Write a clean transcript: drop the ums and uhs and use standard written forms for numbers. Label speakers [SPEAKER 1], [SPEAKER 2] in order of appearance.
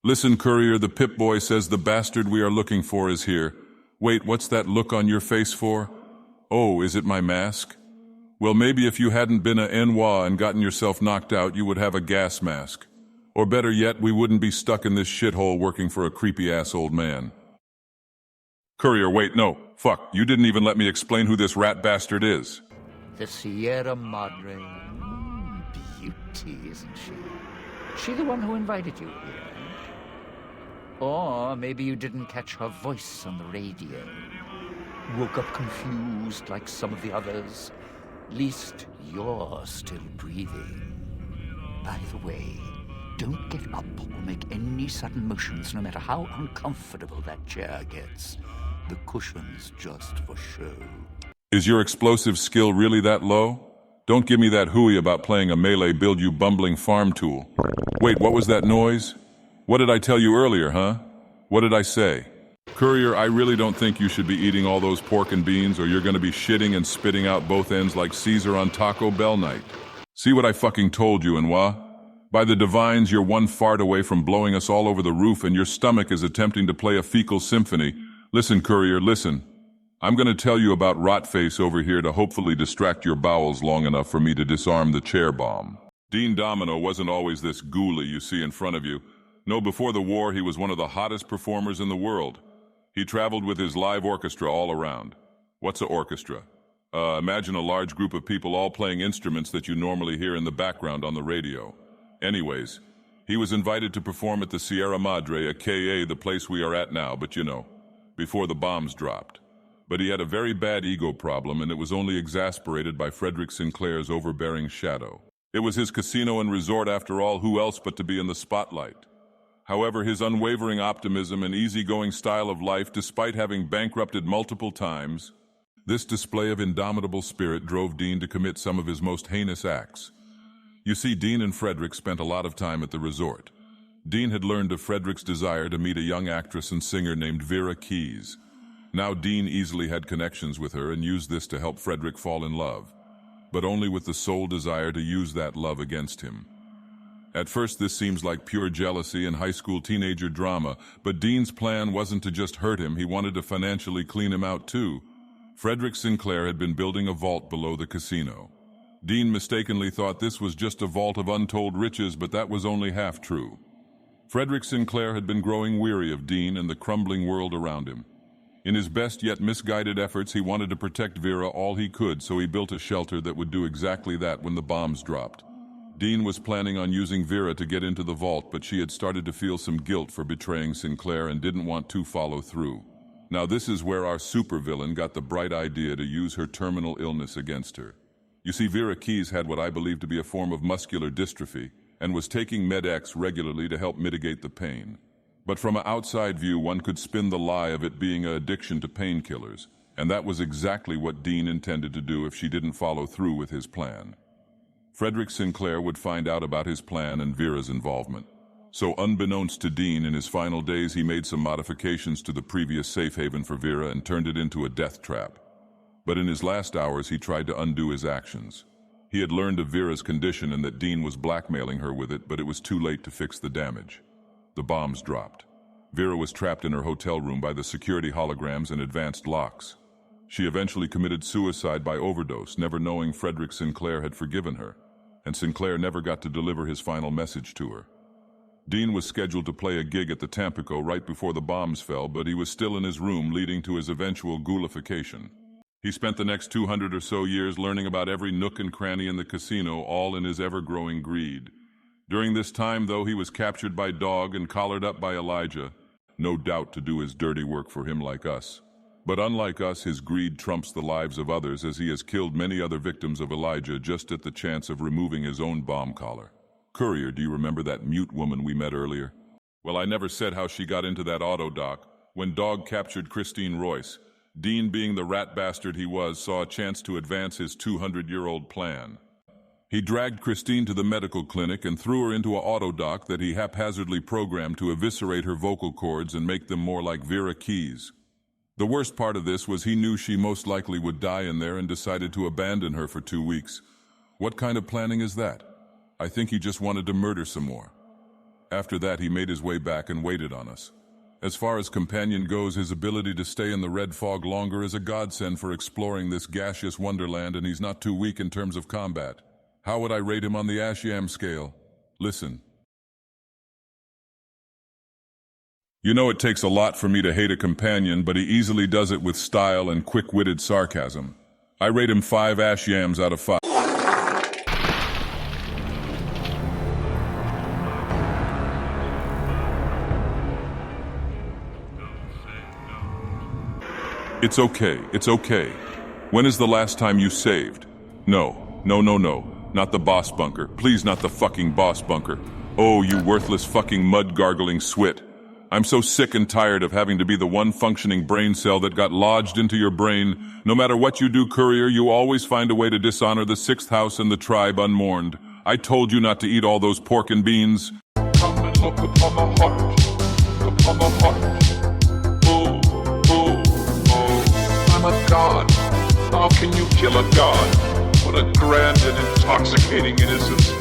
[SPEAKER 1] Listen, courier, the Pip-Boy says the bastard we are looking for is here. Wait, what's that look on your face for? Oh, is it my mask? Well, maybe if you hadn't been a Noir and gotten yourself knocked out, you would have a gas mask. Or better yet, we wouldn't be stuck in this shithole working for a creepy-ass old man. Courier, wait, no. Fuck, you didn't even let me explain who this rat bastard is.
[SPEAKER 2] The Sierra Madre. Beauty, isn't she? She the one who invited you here? Or maybe you didn't catch her voice on the radio. Woke up confused like some of the others. Least you're still breathing. By the way, don't get up or make any sudden motions, no matter how uncomfortable that chair gets. The cushion's just for show.
[SPEAKER 1] Is your explosive skill really that low? Don't give me that hooey about playing a melee build, you bumbling farm tool. Wait, what was that noise? What did I tell you earlier, huh? What did I say? Courier, I really don't think you should be eating all those pork and beans, or you're gonna be shitting and spitting out both ends like Caesar on Taco Bell night. See what I fucking told you, Noir? By the divines, you're one fart away from blowing us all over the roof, and your stomach is attempting to play a fecal symphony. Listen, courier, listen. I'm gonna tell you about Rotface over here to hopefully distract your bowels long enough for me to disarm the chair bomb. Dean Domino wasn't always this ghoulie you see in front of you. No, before the war, he was one of the hottest performers in the world. He traveled with his live orchestra all around. What's an orchestra? Imagine a large group of people all playing instruments that you normally hear in the background on the radio. Anyways, he was invited to perform at the Sierra Madre, aka the place we are at now, but you know, before the bombs dropped. But he had a very bad ego problem, and it was only exasperated by Frederick Sinclair's overbearing shadow. It was his casino and resort after all, who else but to be in the spotlight? However, his unwavering optimism and easygoing style of life, despite having bankrupted multiple times, this display of indomitable spirit drove Dean to commit some of his most heinous acts. You see, Dean and Frederick spent a lot of time at the resort. Dean had learned of Frederick's desire to meet a young actress and singer named Vera Keyes. Now Dean easily had connections with her and used this to help Frederick fall in love, but only with the sole desire to use that love against him. At first, this seems like pure jealousy and high school teenager drama, but Dean's plan wasn't to just hurt him, he wanted to financially clean him out too. Frederick Sinclair had been building a vault below the casino. Dean mistakenly thought this was just a vault of untold riches, but that was only half true. Frederick Sinclair had been growing weary of Dean and the crumbling world around him. In his best yet misguided efforts, he wanted to protect Vera all he could, so he built a shelter that would do exactly that when the bombs dropped. Dean was planning on using Vera to get into the vault, but she had started to feel some guilt for betraying Sinclair and didn't want to follow through. Now this is where our supervillain got the bright idea to use her terminal illness against her. You see, Vera Keyes had what I believe to be a form of muscular dystrophy and was taking Med-X regularly to help mitigate the pain. But from an outside view, one could spin the lie of it being an addiction to painkillers, and that was exactly what Dean intended to do if she didn't follow through with his plan. Frederick Sinclair would find out about his plan and Vera's involvement. So unbeknownst to Dean, in his final days, he made some modifications to the previous safe haven for Vera and turned it into a death trap. But in his last hours, he tried to undo his actions. He had learned of Vera's condition and that Dean was blackmailing her with it, but it was too late to fix the damage. The bombs dropped. Vera was trapped in her hotel room by the security holograms and advanced locks. She eventually committed suicide by overdose, never knowing Frederick Sinclair had forgiven her, and Sinclair never got to deliver his final message to her. Dean was scheduled to play a gig at the Tampico right before the bombs fell, but he was still in his room, leading to his eventual ghoulification. He spent the next 200 or so years learning about every nook and cranny in the casino, all in his ever-growing greed. During this time, though, he was captured by Dog and collared up by Elijah, no doubt to do his dirty work for him like us. But unlike us, his greed trumps the lives of others, as he has killed many other victims of Elijah just at the chance of removing his own bomb collar. Courier, do you remember that mute woman we met earlier? Well, I never said how she got into that auto dock. When Dog captured Christine Royce, Dean, being the rat bastard he was, saw a chance to advance his 200-year-old plan. He dragged Christine to the medical clinic and threw her into an auto dock that he haphazardly programmed to eviscerate her vocal cords and make them more like Vera Keyes. The worst part of this was he knew she most likely would die in there and decided to abandon her for 2 weeks. What kind of planning is that? I think he just wanted to murder some more. After that, he made his way back and waited on us. As far as companion goes, his ability to stay in the red fog longer is a godsend for exploring this gaseous wonderland, and he's not too weak in terms of combat. How would I rate him on the Ashiam scale? Listen. You know it takes a lot for me to hate a companion, but he easily does it with style and quick-witted sarcasm. I rate him 5 Ashiams out of 5. It's okay, it's okay. When is the last time you saved? No, not the boss bunker. Please, not the fucking boss bunker. Oh, you worthless fucking mud-gargling swit. I'm so sick and tired of having to be the one functioning brain cell that got lodged into your brain. No matter what you do, Courier, you always find a way to dishonor the 6th house and the tribe unmourned. I told you not to eat all those pork and beans.
[SPEAKER 3] Come and look upon the heart, upon the heart. Oh, oh, oh, I'm a god. How can you kill a god? What a grand and intoxicating innocence.